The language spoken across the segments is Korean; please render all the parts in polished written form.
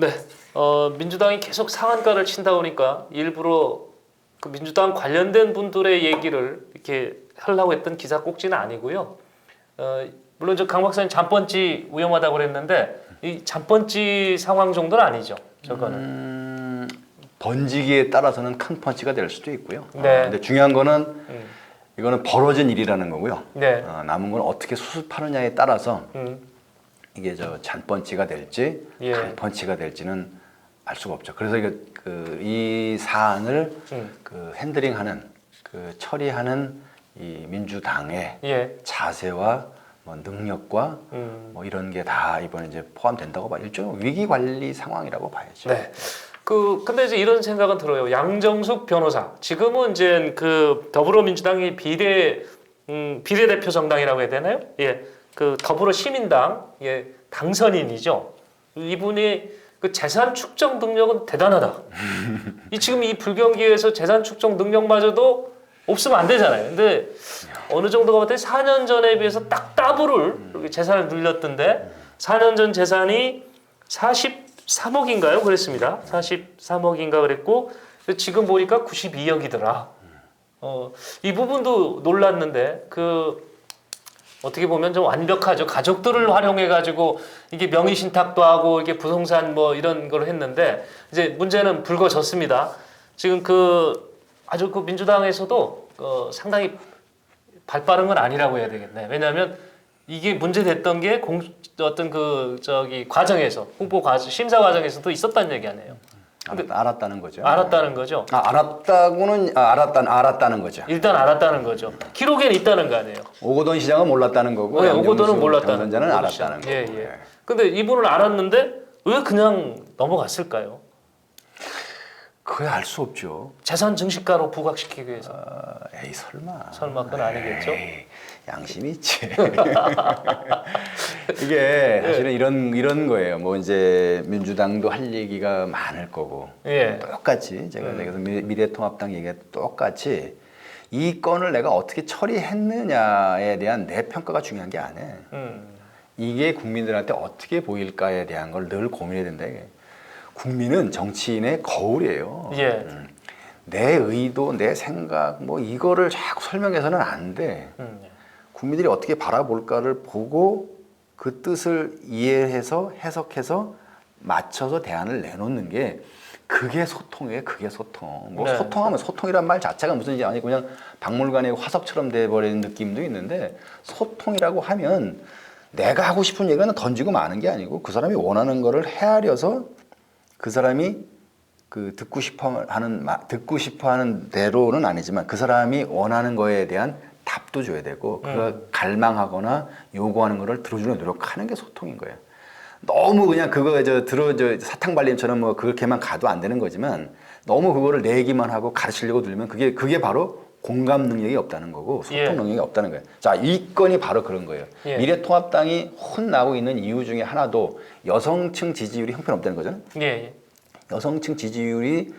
네, 민주당이 계속 상한가를 친다 보니까 일부러 그 민주당 관련된 분들의 얘기를 이렇게 하려고 했던 기사 꼭지는 아니고요. 물론 저 강 박사님 잠번지 위험하다고 그랬는데 이 잠번지 상황 정도는 아니죠. 저거는. 번지기에 따라서는 큰 펀치가 될 수도 있고요. 네. 근데 중요한 거는 이거는 벌어진 일이라는 거고요. 네. 남은 건 어떻게 수습하느냐에 따라서 음, 이게 저 잔펀치가 될지 예. 강펀치가 될지는 알 수가 없죠. 그래서 이 사안을 그 핸들링하는 그 처리하는 이 민주당의 예. 자세와 뭐 능력과 뭐 이런 게 다 이번에 이제 포함된다고 봐요. 일종의 위기 관리 상황이라고 봐야죠. 네. 근데 이제 이런 생각은 들어요. 양정숙 변호사. 지금은 이제 그 더불어민주당이 비례대표 정당이라고 해야 되나요? 예. 그 더불어시민당 당선인이죠. 이분이 그 재산 축적 능력은 대단하다. 지금 이 불경기에서 재산 축적 능력마저도 없으면 안 되잖아요. 근데 어느 정도가 봤더니 4년 전에 비해서 딱 더블을 이렇게 재산을 늘렸던데 4년 전 재산이 43억인가요? 그랬습니다. 43억인가 그랬고 지금 보니까 92억이더라. 이 부분도 놀랐는데 어떻게 보면 좀 완벽하죠. 가족들을 활용해 가지고 이게 명의 신탁도 하고 이게 부동산 뭐 이런 걸 했는데 이제 문제는 불거졌습니다. 지금 아주 민주당에서도 상당히 발 빠른 건 아니라고 해야 되겠네. 왜냐하면 이게 문제됐던 게 어떤 과정에서 심사 과정에서도 있었다는 얘기 아니에요. 알았다는 거죠. 알았다는 거죠. 알았다는 거죠. 일단 알았다는 거죠. 기록에는 있다는 거 아니에요. 오거돈 시장은 몰랐다는 거고, 네, 오거돈은 몰랐다는 당선자는 거죠. 알았다는 거고. 예. 근데 이분은 알았는데 왜 그냥 넘어갔을까요? 그게 알 수 없죠. 재산 증식가로 부각시키기 위해서. 에이 설마. 설마 그건 아니겠죠? 에이, 양심이 있지. 이게 사실은 이런 거예요. 뭐 이제 민주당도 할 얘기가 많을 거고 예. 똑같이 제가 그래서 미래통합당 얘기가 똑같이 이 건을 내가 어떻게 처리했느냐에 대한 내 평가가 중요한 게 아니에요. 이게 국민들한테 어떻게 보일까에 대한 걸 늘 고민해야 된다. 이게. 국민은 정치인의 거울이에요. 예. 내 의도, 내 생각, 뭐 이거를 자꾸 설명해서는 안 돼. 국민들이 어떻게 바라볼까를 보고 그 뜻을 이해해서 해석해서 맞춰서 대안을 내놓는 게 그게 소통이에요. 그게 소통. 뭐 네. 소통하면 소통이란 말 자체가 무슨 이제 아니 그냥 박물관의 화석처럼 돼버리는 느낌도 있는데 소통이라고 하면 내가 하고 싶은 얘기는 던지고 마는 게 아니고 그 사람이 원하는 거를 헤아려서 그 사람이 듣고 싶어 하는 대로는 아니지만 그 사람이 원하는 거에 대한 답도 줘야 되고 그 갈망하거나 요구하는 거를 들어주는 노력하는 게 소통인 거예요. 너무 그냥 사탕 발림처럼 뭐 그렇게만 가도 안 되는 거지만 너무 그거를 내기만 하고 가르치려고 들면 그게 바로 공감 능력이 없다는 거고 소통 능력이 없다는 거예요. 자, 이 건이 바로 그런 거예요. 예. 미래통합당이 혼나고 있는 이유 중에 하나도 여성층 지지율이 형편없다는 거잖아요. 예. 여성층 지지율이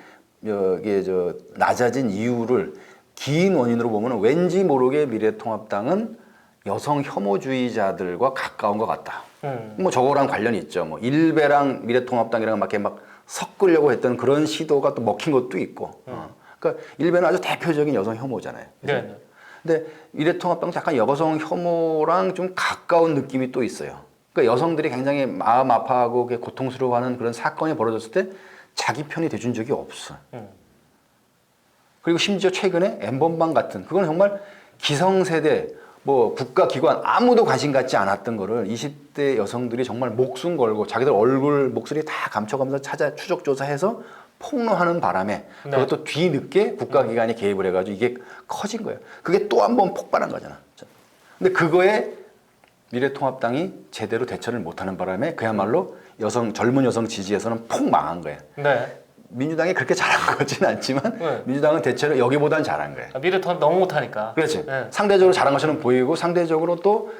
낮아진 이유를 긴 원인으로 보면 왠지 모르게 미래통합당은 여성 혐오주의자들과 가까운 것 같다. 뭐 저거랑 관련이 있죠. 뭐 일베랑 미래통합당이랑 막 섞으려고 했던 그런 시도가 또 먹힌 것도 있고. 그러니까 일베는 아주 대표적인 여성 혐오잖아요. 네. 근데 미래통합당도 약간 여성 혐오랑 좀 가까운 느낌이 또 있어요. 그러니까 여성들이 굉장히 마음 아파하고 고통스러워하는 그런 사건이 벌어졌을 때 자기 편이 돼준 적이 없어. 그리고 심지어 최근에 엠번방 같은 그건 정말 기성세대 뭐 국가기관 아무도 관심 갖지 않았던 거를 20대 여성들이 정말 목숨 걸고 자기들 얼굴 목소리 다 감춰가면서 추적 조사해서 폭로하는 바람에 그것도 뒤늦게 국가기관이 개입을 해가지고 이게 커진 거예요. 그게 또 한 번 폭발한 거잖아. 근데 그거에 미래통합당이 제대로 대처를 못하는 바람에 그야말로 젊은 여성 지지에서는 폭 망한 거예요. 네. 민주당이 그렇게 잘한 거진 않지만 민주당은 대체로 여기보단 잘한 거예요. 미래통합 너무 못하니까. 그렇지. 네. 상대적으로 잘한 것처럼 보이고 상대적으로 또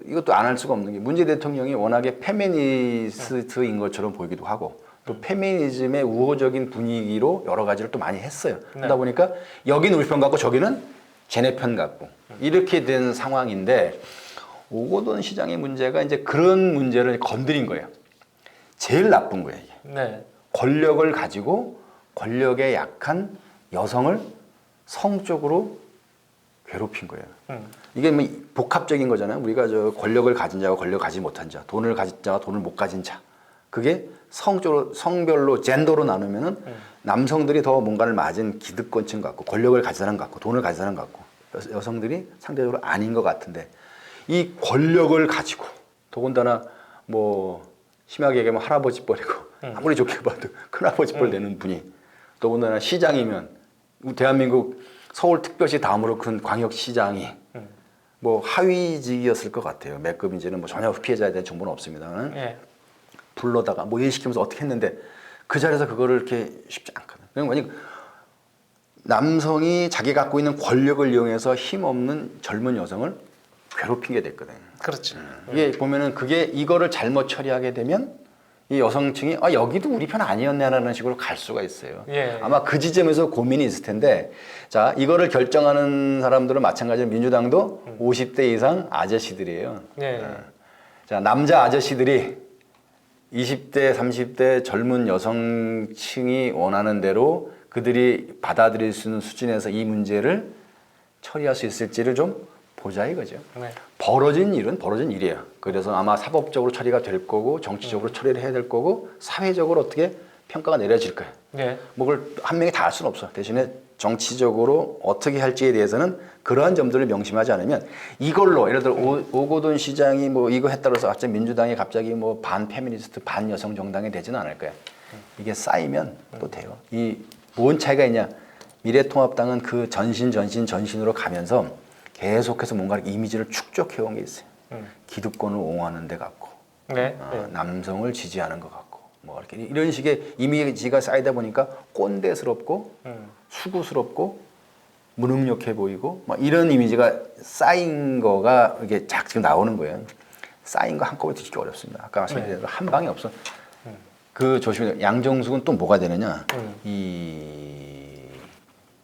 이것도 안 할 수가 없는 게 문재인 대통령이 워낙에 페미니스트인 것처럼 보이기도 하고 또 페미니즘의 우호적인 분위기로 여러 가지를 또 많이 했어요. 그러다 보니까 여기는 우리 편 같고 저기는 쟤네 편 같고 이렇게 된 상황인데 오거돈 시장의 문제가 이제 그런 문제를 건드린 거예요. 제일 나쁜 거예요. 이게. 네. 권력을 가지고 권력에 약한 여성을 성적으로 괴롭힌 거예요. 이게 뭐 복합적인 거잖아요. 우리가 저 권력을 가진 자와 권력을 가지 못한 자, 돈을 가진 자와 돈을 못 가진 자. 그게 성적으로 성별로 젠더로 나누면은 남성들이 더 뭔가를 맞은 기득권층 같고 권력을 가진 사람 같고 돈을 가진 사람 같고 여성들이 상대적으로 아닌 것 같은데 이 권력을 가지고 더군다나 뭐 심하게 얘기하면 할아버지 뻘이고 아무리 좋게 봐도 큰아버지 뻘 되는 분이 더군다나 시장이면 대한민국 서울특별시 다음으로 큰 광역시장이 뭐 하위직이었을 것 같아요. 몇 급인지는 뭐 전혀 피해자에 대한 정보는 없습니다만 네. 불러다가 뭐 일시키면서 어떻게 했는데 그 자리에서 그거를 이렇게 쉽지 않거든. 그러니까 남성이 자기 갖고 있는 권력을 이용해서 힘없는 젊은 여성을 괴롭힌 게 됐거든. 그렇죠. 이게 보면은 그게 이거를 잘못 처리하게 되면 이 여성층이 아 여기도 우리 편 아니었네라는 식으로 갈 수가 있어요. 예. 아마 그 지점에서 고민이 있을 텐데 자 이거를 결정하는 사람들은 마찬가지로 민주당도 50대 이상 아저씨들이에요. 예. 자 남자 아저씨들이 20대 30대 젊은 여성층이 원하는 대로 그들이 받아들일 수 있는 수준에서 이 문제를 처리할 수 있을지를 좀 보자 이거죠. 네. 벌어진 일은 벌어진 일이에요. 그래서 아마 사법적으로 처리가 될 거고 정치적으로 처리를 해야 될 거고 사회적으로 어떻게 평가가 내려질 거예요. 네. 뭐 그걸 한 명이 다 할 수는 없어. 대신에 정치적으로 어떻게 할지에 대해서는 그러한 점들을 명심하지 않으면 이걸로 예를 들어 오고돈 시장이 뭐 이거 했다고 해서 갑자기 민주당이 갑자기 뭐 반 페미니스트 반 여성 정당이 되지는 않을 거예요. 이게 쌓이면 또 돼요. 이 뭔 차이가 있냐? 미래통합당은 그 전신으로 가면서 계속해서 뭔가 이미지를 축적해 온 게 있어요. 기득권을 옹호하는 데 같고, 네. 남성을 지지하는 것 같고, 뭐 이렇게 이런 식의 이미지가 쌓이다 보니까 꼰대스럽고 수구스럽고 무능력해 보이고 막 이런 이미지가 쌓인 거가 이게 지금 나오는 거예요. 쌓인 거 한꺼번에 뒤집기 어렵습니다. 아까 말씀드린 대로 한 방에 없어. 그 조심해야 양정숙은 또 뭐가 되느냐? 이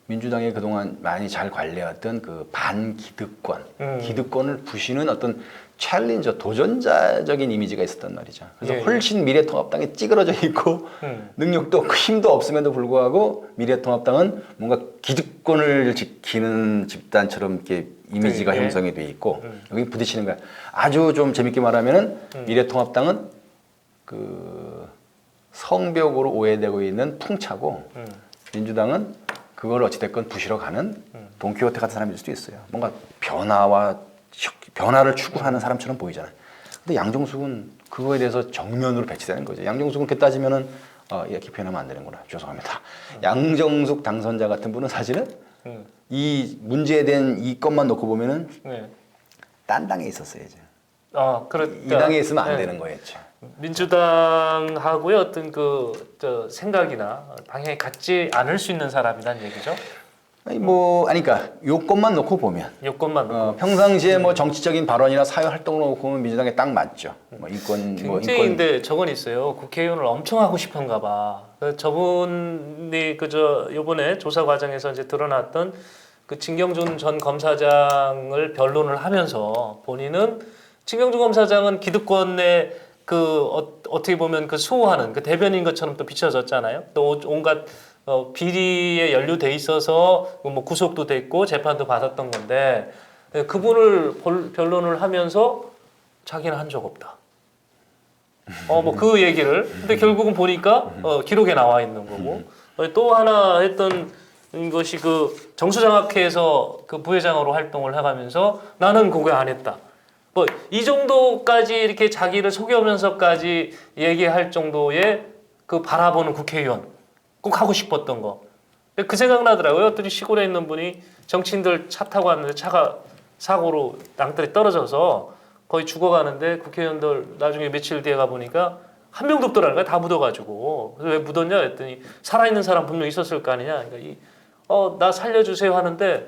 민주당이 그동안 많이 잘 관리했던 그 반기득권, 기득권을 부시는 어떤 챌린저, 도전자적인 이미지가 있었단 말이죠. 그래서 예, 훨씬 미래통합당이 찌그러져 있고 능력도 없고 힘도 없음에도 불구하고 미래통합당은 뭔가 기득권을 지키는 집단처럼 이렇게 이미지가 예. 형성이 돼 있고 여기 부딪히는 거야. 아주 좀 재밌게 말하면은 미래통합당은 그 성벽으로 오해되고 있는 풍차고 민주당은 그걸 어찌됐건 부시러 가는 돈키호테 같은 사람일 수도 있어요. 뭔가 변화를 추구하는 사람처럼 보이잖아요. 근데 양정숙은 그거에 대해서 정면으로 배치되는 거죠. 양정숙은 그렇게 따지면은 이렇게 표현하면 안 되는구나. 죄송합니다. 양정숙 당선자 같은 분은 사실은 이 문제에 대한 이 것만 놓고 보면은 네. 딴 당에 있었어야죠. 그렇죠. 이 당에 있으면 안 네. 되는 거였죠. 민주당하고의 어떤 저 생각이나 방향이 같지 않을 수 있는 사람이란 얘기죠. 아니 그러니까 요것만 놓고 보면 여건만 놓고. 평상시에 뭐 정치적인 발언이나 사회 활동으로 놓고 보면 민주당에 딱 맞죠. 뭐 인권 굉장히 근데 저건 있어요. 국회의원을 엄청 하고 싶은가 봐. 저분이 요번에 조사 과정에서 이제 드러났던 그 진경준 전 검사장을 변론을 하면서 본인은 진경준 검사장은 기득권에 어떻게 보면 그 수호하는 그 대변인 것처럼 또 비춰졌잖아요. 또 온갖 비리에 연루돼 있어서 뭐 구속도 됐고 재판도 받았던 건데 그분을 변론을 하면서 자기는 한 적 없다. 뭐 그 얘기를 근데 결국은 보니까 기록에 나와 있는 거고 또 하나 했던 것이 그 정수장학회에서 그 부회장으로 활동을 해가면서 나는 그거 안 했다. 뭐 이 정도까지 이렇게 자기를 속여면서까지 얘기할 정도의 그 바라보는 국회의원 꼭 하고 싶었던 거. 그 생각 나더라고요. 어떤 시골에 있는 분이 정치인들 차 타고 왔는데 차가 사고로 낭떠러지 떨어져서 거의 죽어가는데 국회의원들 나중에 며칠 뒤에 가보니까 한 명도 없더라는 거야. 다 묻어가지고. 그래서 왜 묻었냐 했더니 살아있는 사람 분명 있었을 거 아니냐. 그러니까 나 살려주세요 하는데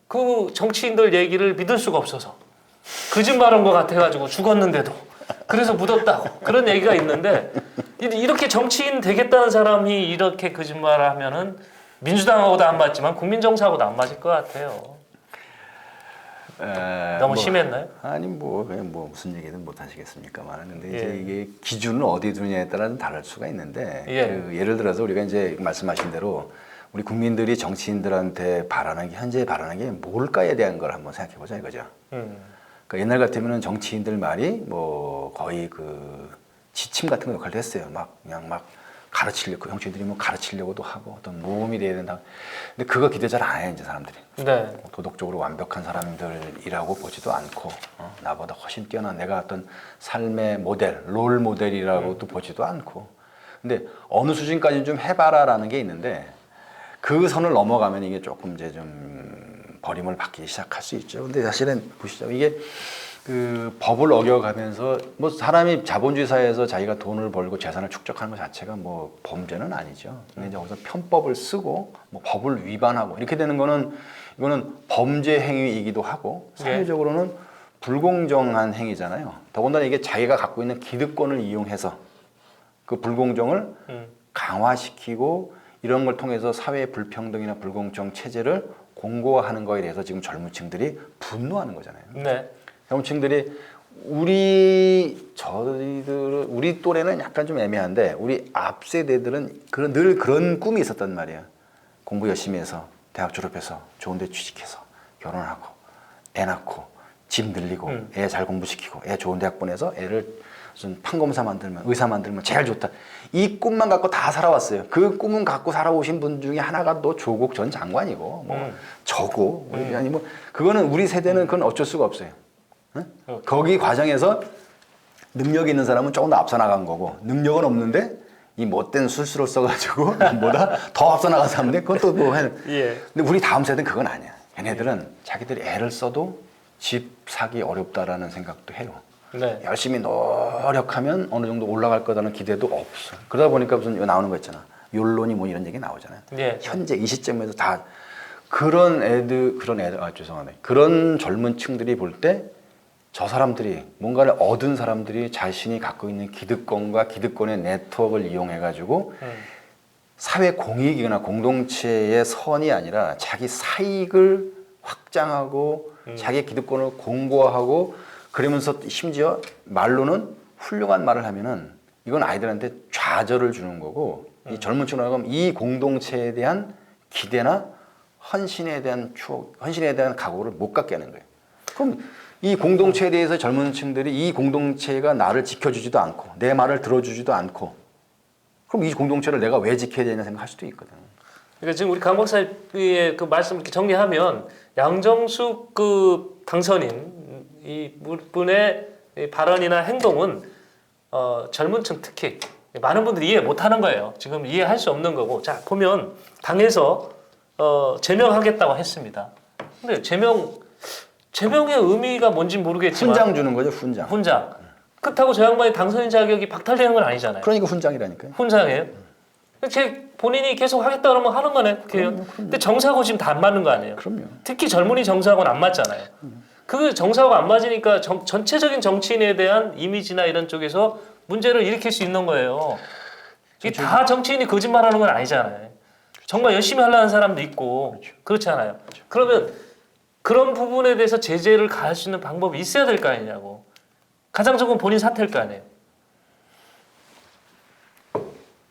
그 정치인들 얘기를 믿을 수가 없어서 거짓말한 것 같아가지고 죽었는데도 그래서 묻었다고 그런 얘기가 있는데 이렇게 정치인 되겠다는 사람이 이렇게 거짓말을 하면은 민주당하고도 안 맞지만 국민정서하고도 안 맞을 것 같아요. 너무 뭐, 심했나요? 아니 그냥 무슨 얘기든 못 하시겠습니까만 근데 예. 이제 이게 기준을 어디 두느냐에 따라 좀 다를 수가 있는데 예. 예를 들어서 우리가 이제 말씀하신 대로 우리 국민들이 정치인들한테 바라는 게 현재 바라는 게 뭘까에 대한 걸 한번 생각해 보자 이거죠. 그러니까 옛날 같으면은 정치인들 말이 뭐 거의 그 지침 같은 거 역할을 했어요. 그냥 가르치려고 정치인들이 뭐 가르치려고도 하고 어떤 모험이 돼야 된다. 근데 그거 기대 잘 안 해요 이제 사람들이. 네. 도덕적으로 완벽한 사람들이라고 보지도 않고 나보다 훨씬 뛰어난 내가 어떤 삶의 모델, 롤 모델이라고도 보지도 않고. 근데 어느 수준까지 좀 해봐라라는 게 있는데 그 선을 넘어가면 이게 조금 이제 좀 버림을 받기 시작할 수 있죠. 근데 사실은 보시죠. 이게 그 법을 어겨가면서 뭐 사람이 자본주의 사회에서 자기가 돈을 벌고 재산을 축적하는 것 자체가 뭐 범죄는 아니죠. 근데 이제 거기서 편법을 쓰고 뭐 법을 위반하고 이렇게 되는 거는 이거는 범죄 행위이기도 하고 사회적으로는 불공정한 행위잖아요. 더군다나 이게 자기가 갖고 있는 기득권을 이용해서 그 불공정을 강화시키고 이런 걸 통해서 사회의 불평등이나 불공정 체제를 공고화하는 거에 대해서 지금 젊은 층들이 분노하는 거잖아요. 네. 젊은 층들이 우리 또래는 약간 좀 애매한데 우리 앞 세대들은 늘 그런 꿈이 있었단 말이야. 공부 열심히 해서 대학 졸업해서 좋은 데 취직해서 결혼하고 애 낳고 집 늘리고 애 잘 공부시키고 애 좋은 대학 보내서 애를 무슨 판검사 만들면 의사 만들면 제일 좋다. 이 꿈만 갖고 다 살아왔어요. 그 꿈은 갖고 살아오신 분 중에 하나가 또 조국 전 장관이고 뭐 저고 아니 뭐 그거는 우리 세대는 그건 어쩔 수가 없어요. 응? 거기 과정에서 능력 있는 사람은 조금 더 앞서 나간 거고 능력은 없는데 이 못된 술수를 써가지고 남보다 더 앞서 나간 사람인데 그건 또 뭐 예. 근데 우리 다음 세대는 그건 아니야. 걔네들은 자기들이 애를 써도 집 사기 어렵다라는 생각도 해요. 네. 열심히 노력하면 어느 정도 올라갈 거라는 기대도 없어. 그러다 보니까 무슨 이거 나오는 거 있잖아. 욜론이 뭐 이런 얘기 나오잖아요. 예. 현재 이 시점에서 다 그런 애들 죄송하네. 그런 젊은 층들이 볼 때 저 사람들이 뭔가를 얻은 사람들이 자신이 갖고 있는 기득권과 기득권의 네트워크를 이용해 가지고 사회 공익이거나 공동체의 선이 아니라 자기 사익을 확장하고 자기의 기득권을 공고화하고 그러면서 심지어 말로는 훌륭한 말을 하면은 이건 아이들한테 좌절을 주는 거고 이 젊은 층으로 하면 이 공동체에 대한 기대나 헌신에 대한 추억, 헌신에 대한 각오를 못 갖게 하는 거예요. 그럼 이 공동체에 대해서 젊은 층들이 이 공동체가 나를 지켜주지도 않고 내 말을 들어주지도 않고 그럼 이 공동체를 내가 왜 지켜야 되냐 생각할 수도 있거든. 그러니까 지금 우리 강 박사의 그 말씀 이렇게 정리하면 양정숙 그 당선인 이 분의 발언이나 행동은 젊은층 특히 많은 분들이 이해 못하는 거예요. 지금 이해할 수 없는 거고. 자 보면 당에서 제명하겠다고 했습니다. 근데 제명의 의미가 뭔지 모르겠지만 훈장 주는 거죠, 훈장. 훈장. 그렇다고 저 양반이 당선인 자격이 박탈되는 건 아니잖아요. 그러니까 훈장이라니까요. 훈장이에요. 제 본인이 계속 하겠다 그러면 하는 거네, 국회의원. 근데 정사하고 지금 다 안 맞는 거 아니에요? 그럼요. 특히 젊은이 정사하고는 안 맞잖아요. 그 정사하고 안 맞으니까 전체적인 정치인에 대한 이미지나 이런 쪽에서 문제를 일으킬 수 있는 거예요. 이게 다 정치인이 거짓말하는 건 아니잖아요. 정말 열심히 하려는 사람도 있고 그렇잖아요. 그러면 그런 부분에 대해서 제재를 가할 수 있는 방법이 있어야 될 거 아니냐고. 가장 적은 본인 사퇴일 거 아니에요.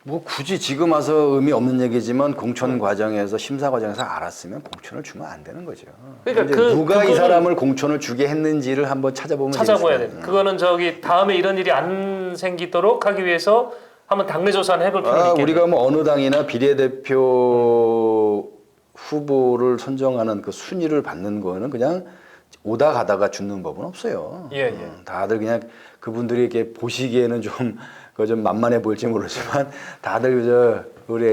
뭐 굳이 지금 와서 의미 없는 얘기지만 공천 과정에서 심사 과정에서 알았으면 공천을 주면 안 되는 거죠. 그러니까 누가 이 사람을 공천을 주게 했는지를 한번 찾아봐야 돼요. 그거는 다음에 이런 일이 안 생기도록 하기 위해서 한번 당내 조사는 해볼 필요는 있겠네요. 우리가 뭐 어느 당이나 비례대표 후보를 선정하는 그 순위를 받는 거는 그냥 오다 가다가 죽는 법은 없어요. 예. 다들 그냥 그분들이 이렇게 보시기에는 좀 만만해 보일지 모르지만 다들 우리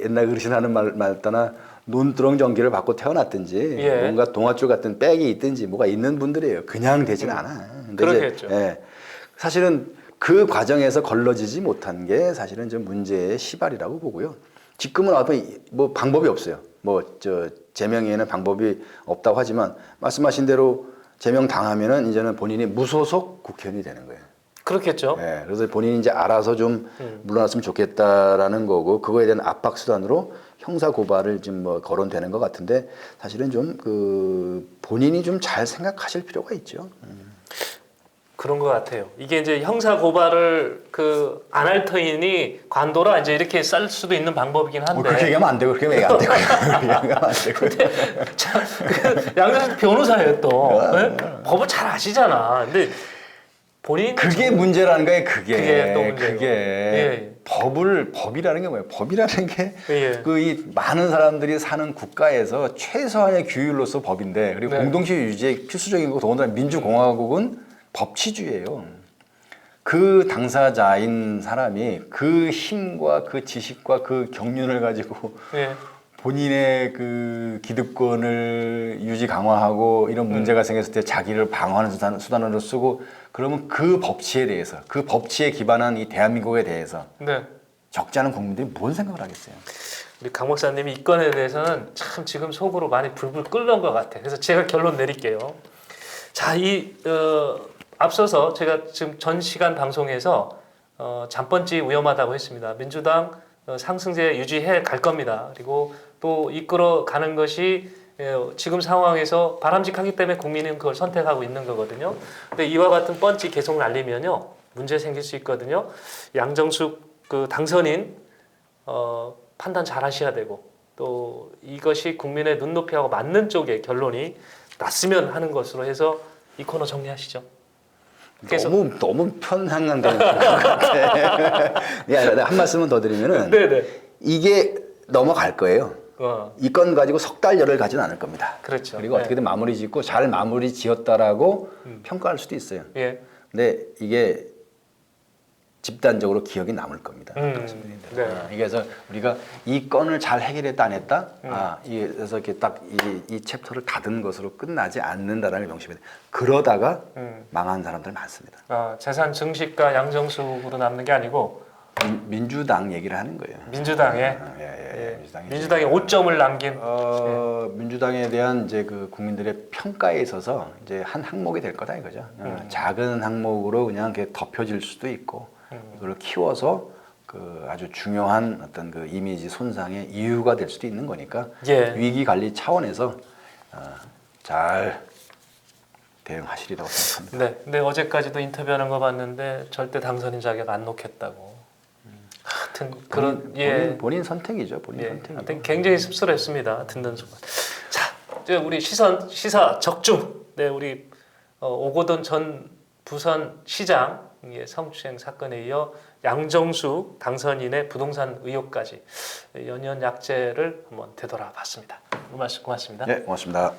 옛날 어르신하는 말 따나 논두렁 전기를 받고 태어났든지 뭔가 동아줄 같은 백이 있든지 뭐가 있는 분들이에요. 그냥 되진 않아. 그렇겠죠. 사실은 그 과정에서 걸러지지 못한 게 사실은 좀 문제의 시발이라고 보고요. 지금은 뭐 방법이 없어요. 제명에는 방법이 없다고 하지만 말씀하신 대로 제명 당하면은 이제는 본인이 무소속 국회의원이 되는 거예요. 그렇겠죠. 그래서 본인이 이제 알아서 좀 물러났으면 좋겠다라는 거고 그거에 대한 압박 수단으로 형사 고발을 지금 뭐 거론되는 것 같은데 사실은 좀 그 본인이 좀 잘 생각하실 필요가 있죠. 그런 것 같아요. 이게 이제 형사 고발을 그 안 할 터이니 관도라 이제 이렇게 쌀 수도 있는 방법이긴 한데. 그렇게 얘기하면 안 되고 그렇게 얘기 안 되고요. 그렇게 얘기하면 안 되고요. 참, 양정숙 변호사예요 또. 네? 법을 잘 아시잖아. 근데 본인 그게 문제라는 거예요. 그게 또 문제예요. 그게 예. 법이라는 게 뭐예요? 법이라는 게 예. 그 이 많은 사람들이 사는 국가에서 최소한의 규율로서 법인데 그리고 네. 공동체 유지의 필수적인 거고 더군다나 민주공화국은 법치주의예요. 그 당사자인 사람이 그 힘과 그 지식과 그 경륜을 가지고 예. 본인의 그 기득권을 유지 강화하고 이런 문제가 생겼을 때 자기를 방어하는 수단으로 쓰고 그러면 그 법치에 대해서 그 법치에 기반한 이 대한민국에 대해서 네. 적지 않은 국민들이 뭔 생각을 하겠어요? 우리 강 목사님이 이 건에 대해서는 참 지금 속으로 많이 불불 끓는 것 같아요. 그래서 제가 결론 내릴게요. 자, 앞서서 제가 지금 전 시간 방송에서 잠번지 위험하다고 했습니다. 민주당 상승세 유지해 갈 겁니다. 그리고 또 이끌어 가는 것이 지금 상황에서 바람직하기 때문에 국민은 그걸 선택하고 있는 거거든요. 근데 이와 같은 뻔치 계속 날리면요 문제 생길 수 있거든요. 양정숙 그 당선인 판단 잘 하셔야 되고 또 이것이 국민의 눈높이하고 맞는 쪽의 결론이 났으면 하는 것으로 해서 이 코너 정리하시죠. 그래서 너무 편향한다는 것 같아. 한 말씀만 더 드리면은 네네. 이게 넘어갈 거예요. 이 건 가지고 석 달 열을 가진 않을 겁니다. 그렇죠. 그리고 어떻게든 마무리 짓고 잘 마무리 지었다라고 평가할 수도 있어요. 예. 근데 이게 집단적으로 기억이 남을 겁니다. 네. 이게 그래서 우리가 이 건을 잘 해결했다 안 했다, 그래서 이렇게 딱 이 챕터를 닫은 것으로 끝나지 않는다라는 걸 명심해야 돼요. 그러다가 망한 사람들 많습니다. 재산 증식과 양정숙으로 남는 게 아니고 민주당 얘기를 하는 거예요. 민주당에 민주당에 5점을 남긴 민주당에 대한 이제 그 국민들의 평가에 있어서 이제 한 항목이 될 거다 이거죠. 작은 항목으로 그냥 이렇게 덮여질 수도 있고 이걸 키워서 그 아주 중요한 어떤 그 이미지 손상의 이유가 될 수도 있는 거니까 위기 관리 차원에서 잘 대응하시리라고 생각합니다. 네. 근데 어제까지도 인터뷰하는 거 봤는데 절대 당선인 자격 안 놓겠다고. 하여튼 그런 본인 선택이죠. 본인 선택. 하여튼 굉장히 씁쓸했습니다. 듣는 순간. 자, 이제 우리 시사 적중. 네, 우리 오고돈 전 부산시장의 성추행 사건에 이어 양정숙 당선인의 부동산 의혹까지 연이은 약재를 한번 되돌아봤습니다. 말씀 고맙습니다. 네, 고맙습니다.